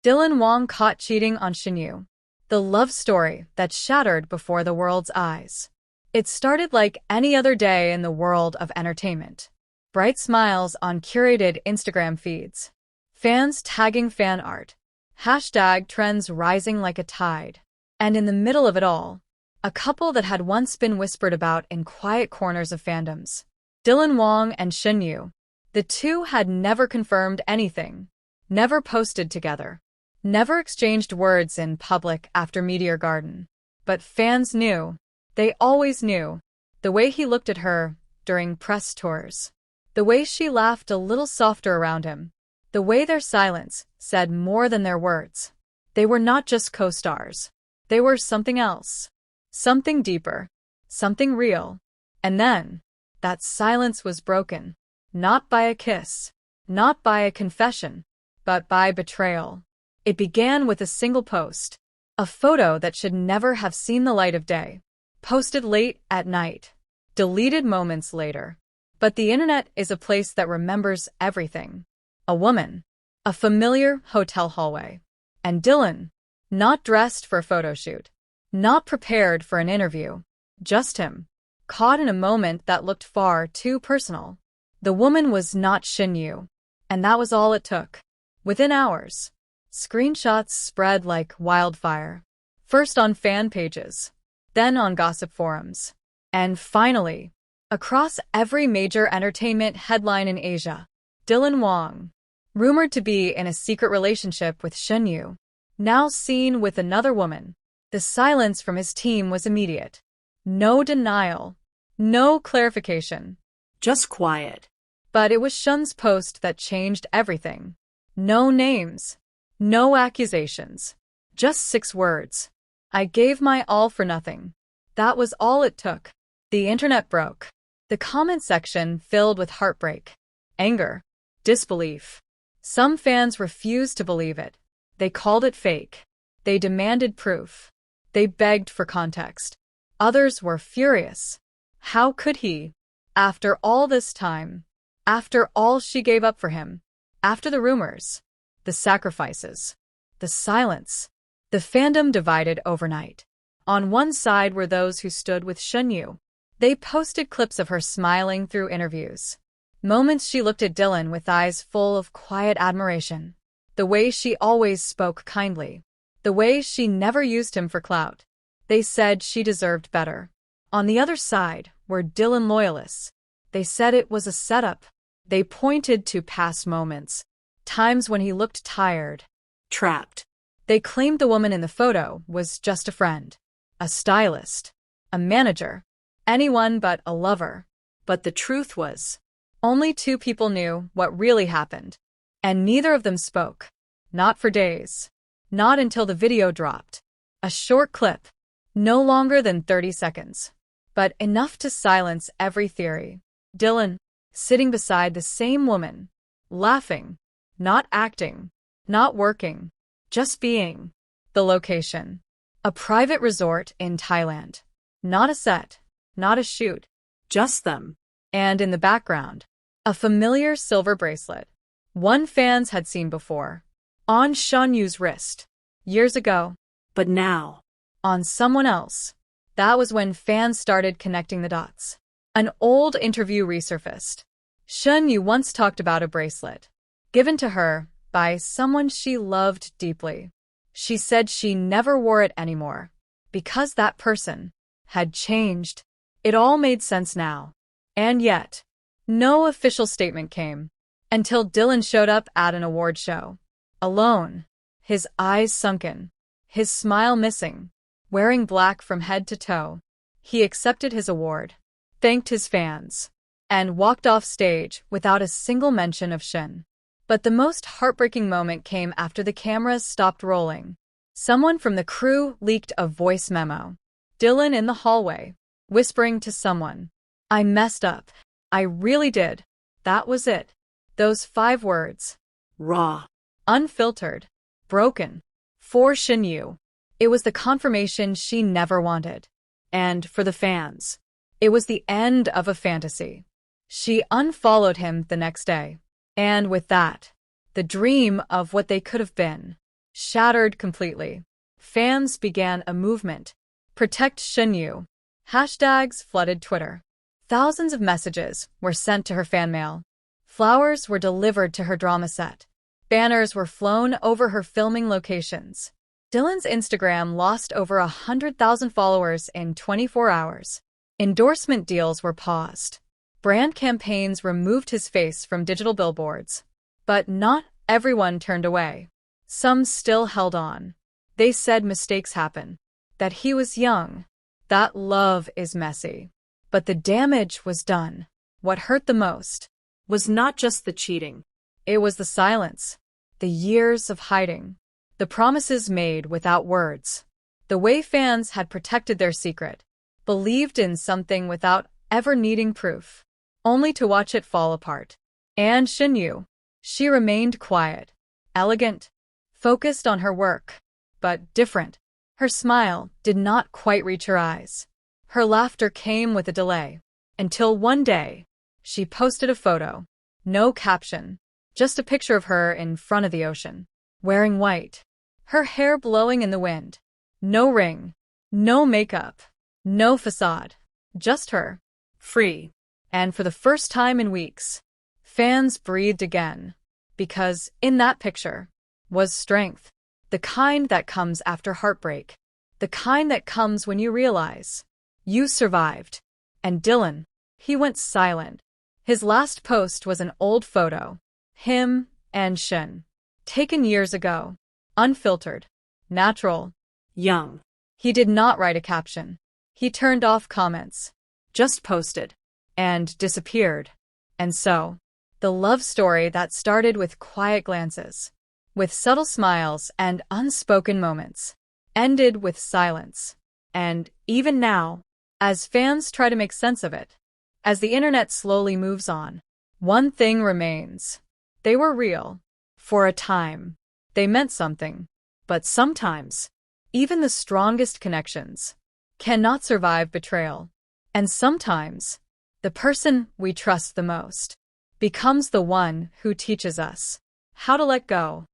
Dylan Wang caught cheating on Shen Yue. The love story that shattered before the world's eyes. It started like any other day in the world of entertainment. Bright smiles on curated Instagram feeds. Fans tagging fan art. Hashtag trends rising like a tide. And in the middle of it all, a couple that had once been whispered about in quiet corners of fandoms. Dylan Wang and Shen Yue. The two had never confirmed anything. Never posted together. Never exchanged words in public after Meteor Garden. But fans knew. They always knew. The way he looked at her during press tours. The way she laughed a little softer around him. The way their silence said more than their words. They were not just co-stars. They were something else. Something deeper. Something real. And then, that silence was broken. Not by a kiss. Not by a confession. But by betrayal. It began with a single post. A photo that should never have seen the light of day. Posted late at night. Deleted moments later. But the internet is a place that remembers everything. A woman. A familiar hotel hallway. And Dylan. Not dressed for a photo shoot. Not prepared for an interview. Just him. Caught in a moment that looked far too personal. The woman was not Shen Yue. And that was all it took. Within hours. Screenshots spread like wildfire. First on fan pages. Then on gossip forums. And finally, across every major entertainment headline in Asia. Dylan Wang. Rumored to be in a secret relationship with Shen Yue. Now seen with another woman. The silence from his team was immediate. No denial. No clarification. Just quiet. But it was Shen's post that changed everything. No names. No accusations. Just 6 words. I gave my all for nothing. That was all it took. The internet broke. The comment section filled with heartbreak, anger, disbelief. Some fans refused to believe it. They called it fake. They demanded proof. They begged for context. Others were furious. How could he? After all this time. After all she gave up for him. After the rumors. The sacrifices. The silence. The fandom divided overnight. On one side were those who stood with Shen Yue. They posted clips of her smiling through interviews. Moments she looked at Dylan with eyes full of quiet admiration. The way she always spoke kindly. The way she never used him for clout. They said she deserved better. On the other side were Dylan loyalists. They said it was a setup. They pointed to past moments. Times when he looked tired. Trapped. They claimed the woman in the photo was just a friend. A stylist. A manager. Anyone but a lover. But the truth was, only 2 people knew what really happened. And neither of them spoke. Not for days. Not until the video dropped. A short clip. No longer than 30 seconds. But enough to silence every theory. Dylan, sitting beside the same woman. Laughing. Not acting. Not working. Just being. The location. A private resort in Thailand. Not a set. Not a shoot. Just them. And in the background, a familiar silver bracelet. One fans had seen before. On Shen Yue's wrist. Years ago. But now. On someone else. That was when fans started connecting the dots. An old interview resurfaced. Shen Yue once talked about a bracelet. Given to her by someone she loved deeply. She said she never wore it anymore. Because that person had changed. It all made sense now. And yet, no official statement came. Until Dylan showed up at an award show. Alone. His eyes sunken. His smile missing. Wearing black from head to toe. He accepted his award. Thanked his fans. And walked off stage without a single mention of Shen. But the most heartbreaking moment came after the cameras stopped rolling. Someone from the crew leaked a voice memo. Dylan in the hallway, whispering to someone. I messed up. I really did. That was it. Those 5 words. Raw. Unfiltered. Broken. For Shen Yue. It was the confirmation she never wanted. And for the fans, it was the end of a fantasy. She unfollowed him the next day. And with that, the dream of what they could have been. shattered completely. Fans began a movement. Protect Shen Yue. Hashtags flooded Twitter. Thousands of messages were sent to her fan mail. Flowers were delivered to her drama set. Banners were flown over her filming locations. Dylan's Instagram lost over 100,000 followers in 24 hours. Endorsement deals were paused. Brand campaigns removed his face from digital billboards. But not everyone turned away. Some still held on. They said mistakes happen, that he was young, that love is messy. But the damage was done. What hurt the most was not just the cheating. It was the silence, the years of hiding, the promises made without words, the way fans had protected their secret, believed in something without ever needing proof, only to watch it fall apart. And Shen Yue, she remained quiet, elegant, focused on her work, but different. Her smile did not quite reach her eyes. Her laughter came with a delay, until one day, she posted a photo. No caption, just a picture of her in front of the ocean, wearing white, her hair blowing in the wind. No ring, no makeup, no facade, just her, free. And for the first time in weeks, fans breathed again, because in that picture was strength, the kind that comes after heartbreak, the kind that comes when you realize you survived. And Dylan, he went silent. His last post was an old photo, him and Shen, taken years ago, unfiltered, natural, young. He did not write a caption. He turned off comments, just posted, and disappeared. And so, the love story that started with quiet glances, with subtle smiles and unspoken moments, ended with silence. And even now, as fans try to make sense of it, as the internet slowly moves on, one thing remains. They were real. For a time, they meant something. But sometimes, even the strongest connections cannot survive betrayal. And sometimes, the person we trust the most becomes the one who teaches us how to let go.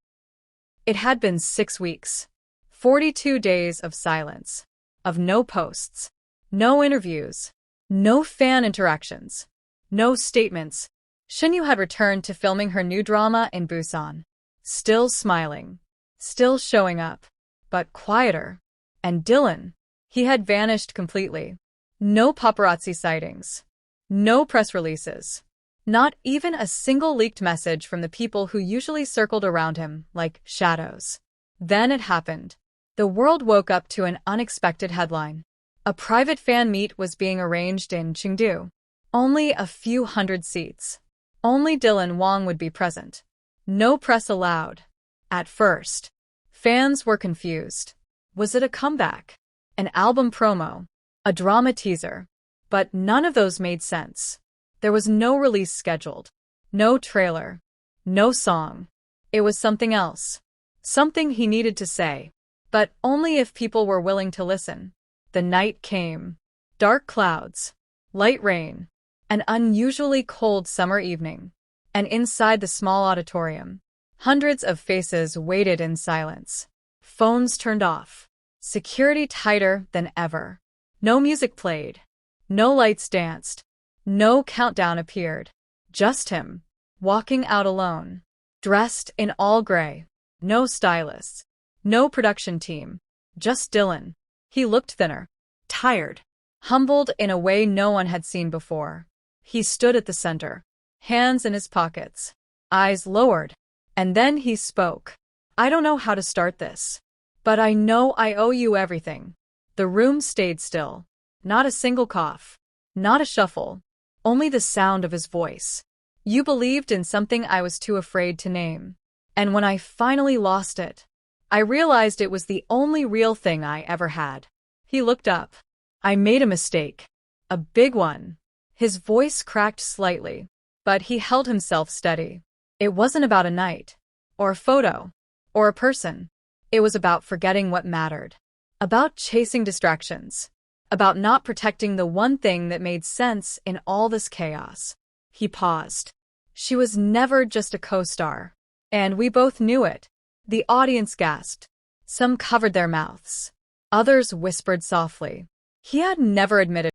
It had been 6 weeks, 42 days of silence, of no posts, no interviews, no fan interactions, no statements. Shen Yue had returned to filming her new drama in Busan, still smiling, still showing up, but quieter. And Dylan, he had vanished completely. No paparazzi sightings, no press releases, not even a single leaked message from the people who usually circled around him like shadows. Then it happened. The world woke up to an unexpected headline. A private fan meet was being arranged in Chengdu. Only a few hundred seats. Only Dylan Wang would be present. No press allowed. At first, fans were confused. Was it a comeback? An album promo? A drama teaser? But none of those made sense. There was no release scheduled. No trailer. No song. It was something else. Something he needed to say. But only if people were willing to listen. The night came. Dark clouds. Light rain. An unusually cold summer evening. And inside the small auditorium, hundreds of faces waited in silence. Phones turned off. Security tighter than ever. No music played. No lights danced. No countdown appeared. Just him, walking out alone, dressed in all gray. No stylists. No production team. Just Dylan. He looked thinner, tired, humbled in a way no one had seen before. He stood at the center, hands in his pockets, eyes lowered, and then he spoke. I don't know how to start this, but I know I owe you everything. The room stayed still. Not a single cough, not a shuffle, only the sound of his voice. You believed in something I was too afraid to name. And when I finally lost it, I realized it was the only real thing I ever had. He looked up. I made a mistake. A big one. His voice cracked slightly, but he held himself steady. It wasn't about a night, or a photo, or a person. It was about forgetting what mattered. About chasing distractions. About not protecting the one thing that made sense in all this chaos. He paused. She was never just a co-star. And we both knew it. The audience gasped. Some covered their mouths. Others whispered softly. He had never admitted